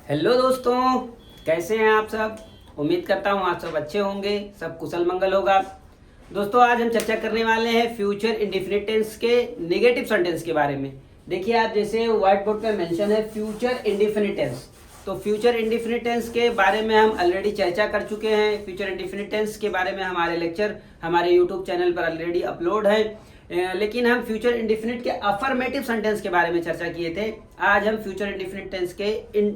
Hello दोस्तों, कैसे हैं आप सब। उम्मीद करता हूँ आप सब अच्छे होंगे, सब कुशल मंगल होगा। दोस्तों, आज हम चर्चा करने वाले हैं फ्यूचर इंडेफिनिट टेंस के नेगेटिव सेंटेंस के बारे में। देखिए, आप जैसे व्हाइट बोर्ड पे मेंशन है फ्यूचर इंडेफिनिट टेंस, तो फ्यूचर इंडेफिनिट टेंस के बारे में हम ऑलरेडी चर्चा कर चुके हैं। फ्यूचर इंडेफिनिट टेंस के बारे में हमारे लेक्चर हमारे यूट्यूब चैनल पर ऑलरेडी अपलोड है। लेकिन हम फ्यूचर इंडेफिनिट के अफर्मेटिव सेंटेंस के बारे में चर्चा किए थे। आज हम फ्यूचर इंडेफिनिट टेंस के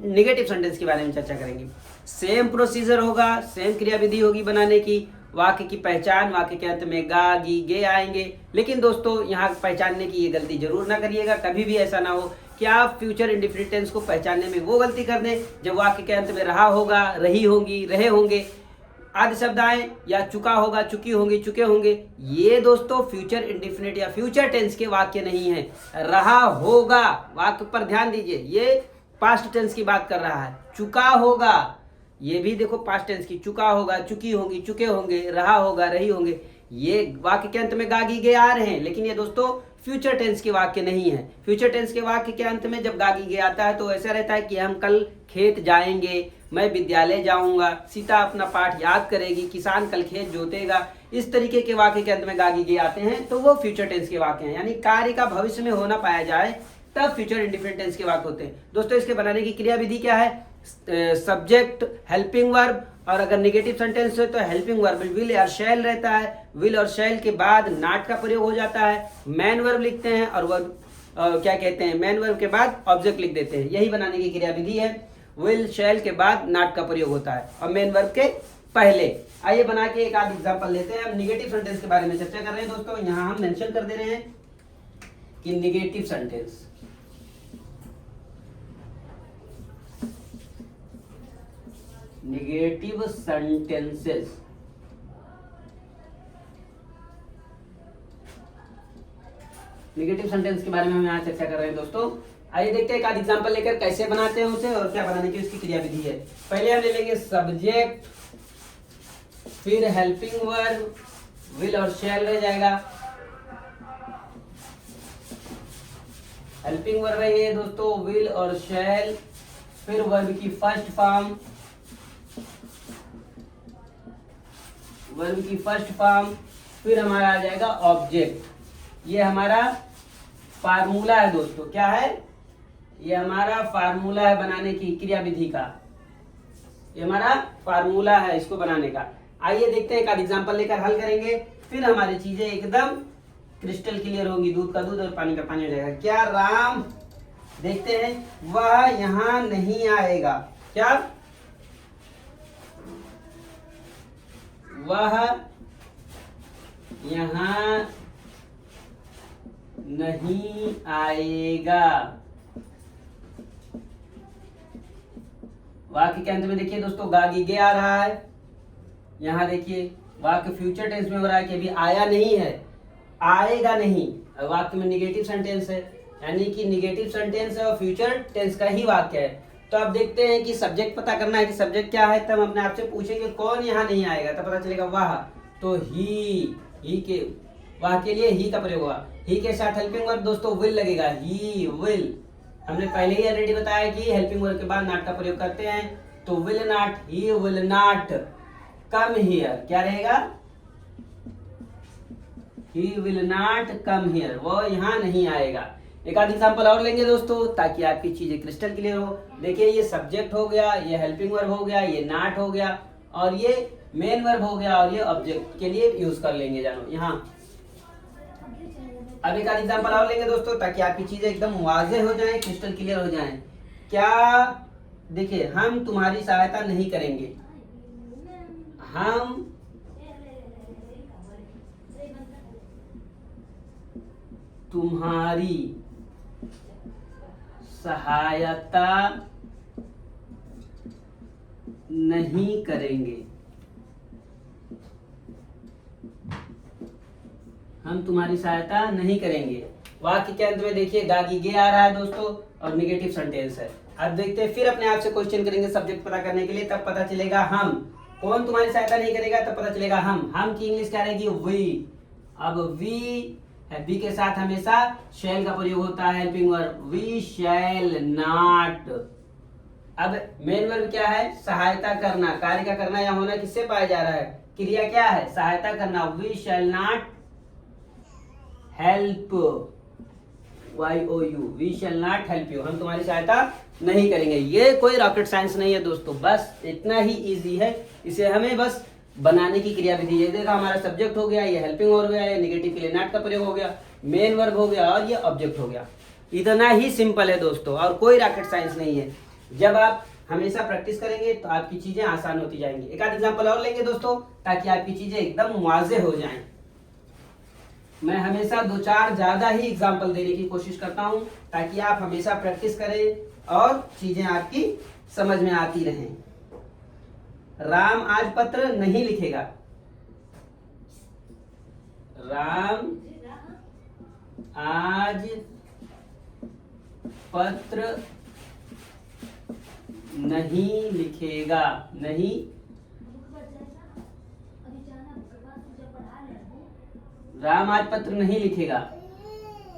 नेगेटिव सेंटेंस के बारे में चर्चा करेंगे। सेम प्रोसीजर होगा, सेम क्रियाविधि होगी बनाने की। वाक्य की पहचान, वाक्य के अंत में गा गी गे आएंगे। लेकिन दोस्तों, यहाँ पहचानने की ये गलती जरूर ना करिएगा। कभी भी ऐसा ना हो कि आप फ्यूचर इंडेफिनिट टेंस को पहचानने में वो गलती कर दें जब वाक्य के अंत में रहा होगा, रही होंगी, रहे होंगे आदि शब्द आए, या चुका होगा, चुकी होंगी, चुके होंगे। ये दोस्तों फ्यूचर इंडेफिनिट या फ्यूचर टेंस के वाक्य नहीं है। रहा होगा वाक्य पर ध्यान दीजिए, ये पास्ट टेंस की बात कर रहा है। चुका होगा, ये भी देखो पास्ट टेंस की। चुका होगा, चुकी होंगी, चुके होंगे, रहा होगा, रही होंगे, ये वाक्य के अंत में गागी गे आ रहे हैं। लेकिन ये दोस्तों फ्यूचर टेंस के वाक्य नहीं है। फ्यूचर टेंस के वाक्य के अंत में जब गागी गे आता है तो ऐसा रहता है कि हम कल खेत जाएंगे, मैं विद्यालय जाऊंगा, सीता अपना पाठ याद करेगी, किसान कल खेत जोतेगा। इस तरीके के वाक्य के अंत में गागी गे आते हैं तो वो फ्यूचर टेंस के वाक्य हैं। यानी कार्य का भविष्य में होना पाया जाए तब फ्यूचर इंडेफिनिट टेंस के वाक्य होते हैं। दोस्तों, इसके बनाने की क्रिया विधि क्या है? सब्जेक्ट, हेल्पिंग वर्ब, और अगर नेगेटिव सेंटेंस है तो हेल्पिंग वर्ब विल और शैल रहता है। विल और शैल के बाद नॉट का प्रयोग हो जाता है। मैन वर्ब लिखते हैं और वर्ब क्या कहते हैं, मैन वर्ब के बाद ऑब्जेक्ट लिख देते हैं। यही बनाने की क्रिया विधि है। विल शैल के बाद नॉट का प्रयोग होता है और मेन वर्ब के पहले। आइए बना के एक आध एग्जांपल लेते हैं। हम नेगेटिव सेंटेंस के बारे में चर्चा कर रहे हैं दोस्तों। यहाँ हम मेंशन कर दे रहे हैं कि negative sentence, negative sentences. Negative sentence के बारे में हम यहाँ चर्चा कर रहे हैं दोस्तों। आइए देखते हैं एक आध एग्जांपल लेकर कैसे बनाते हैं उसे और क्या बनाने की उसकी क्रिया विधि है। पहले हम ले लेंगे सब्जेक्ट, फिर हेल्पिंग वर्ब, विल और शैल रह जाएगा। हेल्पिंग वर्ब है ये दोस्तों, विल और शैल, फिर वर्ब की फर्स्ट फॉर्म, वर्ब की फर्स्ट फॉर्म, फिर हमारा आ जाएगा ऑब्जेक्ट। ये हमारा फार्मूला है दोस्तों। क्या है? ये हमारा फार्मूला है बनाने की क्रिया विधि का। ये हमारा फार्मूला है इसको बनाने का। आइए देखते हैं, एक आध एग्जांपल लेकर हल करेंगे, फिर हमारी चीजें एकदम क्रिस्टल क्लियर होंगी। दूध का दूध और पानी का पानी हो जाएगा। क्या राम, देखते हैं, वह यहाँ नहीं आएगा। क्या? वह यहाँ नहीं आएगा। वाक्य के अंत में देखिए दोस्तों गागी गे आ रहा है। यहाँ देखिए वाक्य फ्यूचर टेंस में हो रहा है कि अभी आया नहीं है, आएगा नहीं। वाक्य में नेगेटिव सेंटेंस है, यानी कि नेगेटिव सेंटेंस है और फ्यूचर टेंस का ही वाक्य है। तो अब देखते हैं कि सब्जेक्ट पता करना है कि सब्जेक्ट क्या है। तब अपने आप से पूछेंगे कौन यहाँ नहीं आएगा, तब पता चलेगा वह। तो ही के वह के लिए ही का प्रयोग हुआ। ही के साथ हेल्पिंग वर्ब दोस्तों विल लगेगा, ही विल। हमने पहले ही ऑलरेडी बताया कि हेल्पिंग वर्ब के बाद नॉट का प्रयोग करते हैं। तो will not, he will not come here. क्या रहेगा? He will not come here, वो यहाँ नहीं आएगा। एक आध एग्जांपल और लेंगे दोस्तों ताकि आपकी चीजें क्रिस्टल क्लियर हो। देखिए, ये सब्जेक्ट हो गया, ये हेल्पिंग वर्ब हो गया, ये नॉट हो गया और ये मेन वर्ब हो गया और ये ऑब्जेक्ट के लिए यूज कर लेंगे। जानो यहाँ अब एक आध एग्जांपल और लेंगे दोस्तों ताकि आपकी चीजें एकदम वाज़ेह हो जाएं, क्रिस्टल क्लियर हो जाएं। क्या? देखिए, हम तुम्हारी सहायता नहीं करेंगे। हम तुम्हारी सहायता नहीं करेंगे। हम तुम्हारी सहायता नहीं करेंगे। वाक्य के अंत में देखिए गागी गे आ रहा है दोस्तों और नेगेटिव सेंटेंस है। अब देखते हैं, फिर अपने आप से क्वेश्चन करेंगे सब्जेक्ट पता करने के लिए। तब पता चलेगा हम। कौन तुम्हारी सहायता नहीं करेगा, तब पता चलेगा हम। हम की इंग्लिश क्या रहेगी? वी। अब वी है, वी के साथ हमेशा शैल का प्रयोग होता है। Helping verb, we shall not अब मेन वर्ब क्या है? सहायता करना, कार्य का करना या होना किससे पाया जा रहा है? क्रिया क्या है? सहायता करना। We shall not help, YOU, we shall not help you, हम तुम्हारी सहायता नहीं करेंगे। ये कोई रॉकेट साइंस नहीं है दोस्तों, बस इतना ही इजी है। इसे हमें बस बनाने की क्रिया विधि है। देखा, हमारा सब्जेक्ट हो गया, ये हेल्पिंग हो गया, ये निगेटिव के लिए नॉट का प्रयोग हो गया, मेन वर्ब हो गया और ये ऑब्जेक्ट हो गया। इतना ही सिंपल है दोस्तों, और कोई रॉकेट साइंस नहीं है। जब आप हमेशा प्रैक्टिस करेंगे तो आपकी चीजें आसान होती जाएंगी। एक आध एग्जांपल और लेंगे दोस्तों, ताकि आपकी चीजें एकदम वाज़ेह हो जाएं। मैं हमेशा 2-4 ज्यादा ही एग्जांपल देने की कोशिश करता हूं, ताकि आप हमेशा प्रैक्टिस करें और चीजें आपकी समझ में आती रहें। राम आज पत्र नहीं लिखेगा। राम आज पत्र नहीं लिखेगा। नहीं, राम आज पत्र नहीं लिखेगा।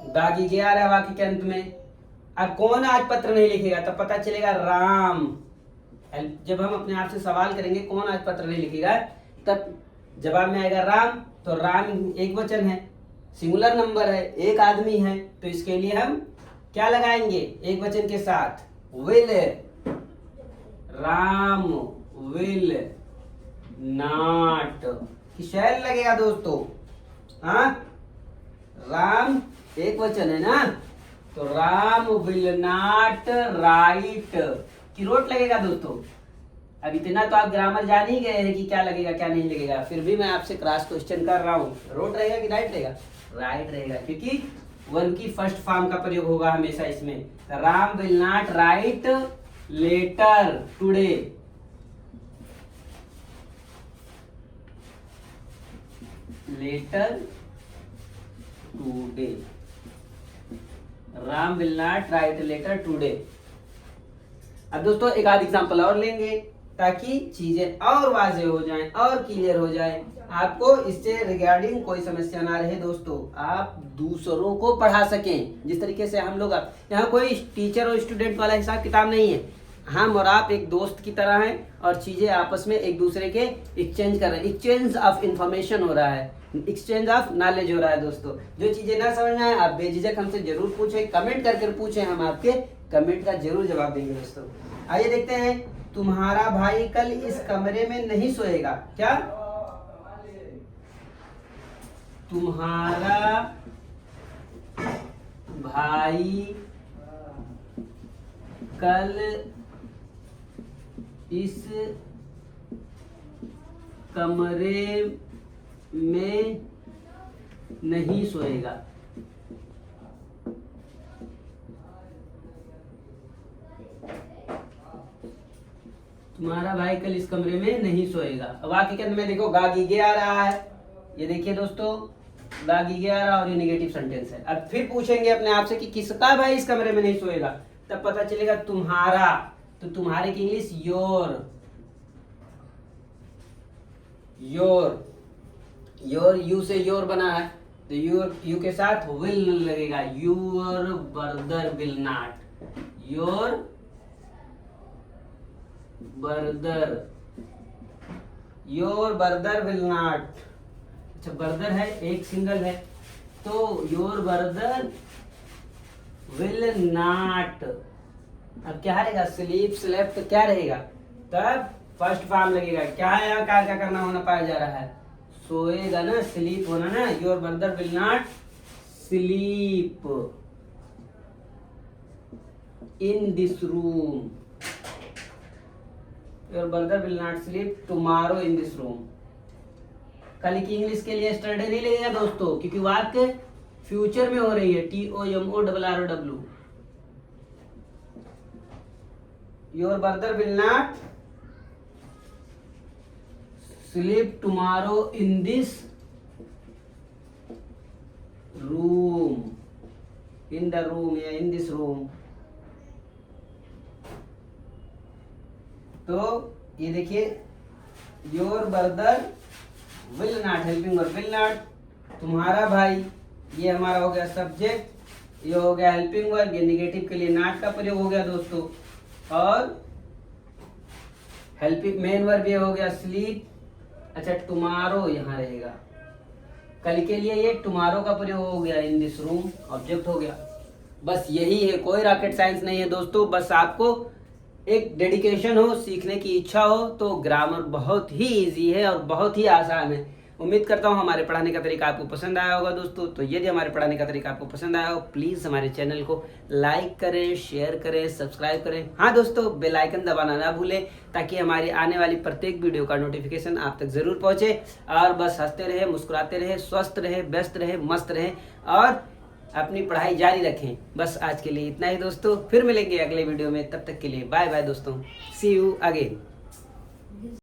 दागी गया रहा वाक्य के अंत में। अब कौन आज पत्र नहीं लिखेगा? तब पता चलेगा राम। जब हम अपने आप से सवाल करेंगे कौन आज पत्र नहीं लिखेगा, तब जवाब में आएगा राम। तो राम एक वचन है, सिंगुलर नंबर है, एक आदमी है, तो इसके लिए हम क्या लगाएंगे एक वचन के साथ? विल। राम विल नॉट, शैल लगेगा दोस्तों। हाँ, राम एक वचन है ना, तो राम विल नॉट राइट की रोट लगेगा दोस्तों। अब इतना तो आप ग्रामर जान ही गए हैं कि क्या लगेगा क्या नहीं लगेगा, फिर भी मैं आपसे क्रॉस क्वेश्चन कर रहा हूँ। रोट रहेगा कि राइट रहेगा? राइट रहेगा, क्योंकि वर्ब की फर्स्ट फॉर्म का प्रयोग होगा हमेशा इसमें। Ram will not write letter today. Letter today, Ram will not write letter today. अब दोस्तों एक आध एग्जांपल और लेंगे, ताकि चीजें और वाज़ेह हो जाएं और क्लियर हो जाएं। आपको इससे रिगार्डिंग कोई समस्या ना रहे दोस्तों, आप दूसरों को पढ़ा सकें जिस तरीके से हम लोग। यहाँ कोई टीचर और स्टूडेंट वाला हिसाब किताब नहीं है, हम और आप एक दोस्त की तरह हैं और चीजें आपस में एक दूसरे के एक्सचेंज कर रहे हैं। एक्सचेंज ऑफ इंफॉर्मेशन हो रहा है, एक्सचेंज ऑफ नॉलेज हो रहा है दोस्तों। जो चीजें ना समझ में आए आप बेझिझक हमसे जरूर पूछें, कमेंट करके पूछें, हम आपके कमेंट का जरूर जवाब देंगे दोस्तों। आइए देखते हैं, तुम्हारा भाई कल इस कमरे में नहीं सोएगा। क्या? तुम्हारा भाई कल इस कमरे में नहीं सोएगा। तुम्हारा भाई कल इस कमरे में नहीं सोएगा। अब वाक्य के अंदर में देखो गागीगे आ रहा है, ये देखिए दोस्तों गागीगे आ रहा और ये नेगेटिव सेंटेंस है। अब फिर पूछेंगे अपने आप से कि किसका भाई इस कमरे में नहीं सोएगा, तब पता चलेगा तुम्हारा। तो तुम्हारे की English your. Your, your you से योर बना है, तो योर यू के साथ विल लगेगा। Your brother will not, your brother, your brother will not. अच्छा, ब्रदर है, एक सिंगल है, तो योर ब्रदर विल नॉट। अब क्या रहेगा? स्लीप स्लेप्ट क्या रहेगा? तब फर्स्ट फॉर्म लगेगा। क्या है यहाँ कार्य का करना होना पाया जा रहा है? सोएगा ना, स्लीप होना ना। Your brother will not sleep in this room. Your brother will not sleep tomorrow in this room. कल की इंग्लिश के लिए स्टडी नहीं लगेगा दोस्तों, क्योंकि वाक्य फ्यूचर में हो रही है। TOMORROW। Your brother will not sleep tomorrow in this room, in the room या इन दिस रूम। तो ये देखिए, your brother will not, helping verb will not, तुम्हारा भाई, ये हमारा हो गया सब्जेक्ट, ये हो गया हेल्पिंग वर्ब, ये नेगेटिव के लिए नॉट का प्रयोग हो गया दोस्तों। और हेल्पिंग मेन वर्ब ये हो गया स्लीप। अच्छा टुमारो यहाँ रहेगा, कल के लिए ये टुमारो का प्रयोग हो गया, इन दिस रूम ऑब्जेक्ट हो गया। बस यही है, कोई रॉकेट साइंस नहीं है दोस्तों। बस आपको एक डेडिकेशन हो, सीखने की इच्छा हो तो ग्रामर बहुत ही इजी है और बहुत ही आसान है। उम्मीद करता हूँ हमारे पढ़ाने का तरीका आपको पसंद आया होगा दोस्तों। तो यदि हमारे पढ़ाने का तरीका आपको पसंद आया हो, प्लीज़ हमारे चैनल को लाइक करें, शेयर करें, सब्सक्राइब करें। हाँ दोस्तों, बेल आइकन दबाना ना भूलें ताकि हमारी आने वाली प्रत्येक वीडियो का नोटिफिकेशन आप तक ज़रूर पहुँचे। और बस हंसते रहे, मुस्कुराते रहे, स्वस्थ रहे, व्यस्त रहे, मस्त रहे और अपनी पढ़ाई जारी रखें। बस आज के लिए इतना ही दोस्तों, फिर मिलेंगे अगले वीडियो में। तब तक के लिए बाय बाय दोस्तों, सी यू अगेन।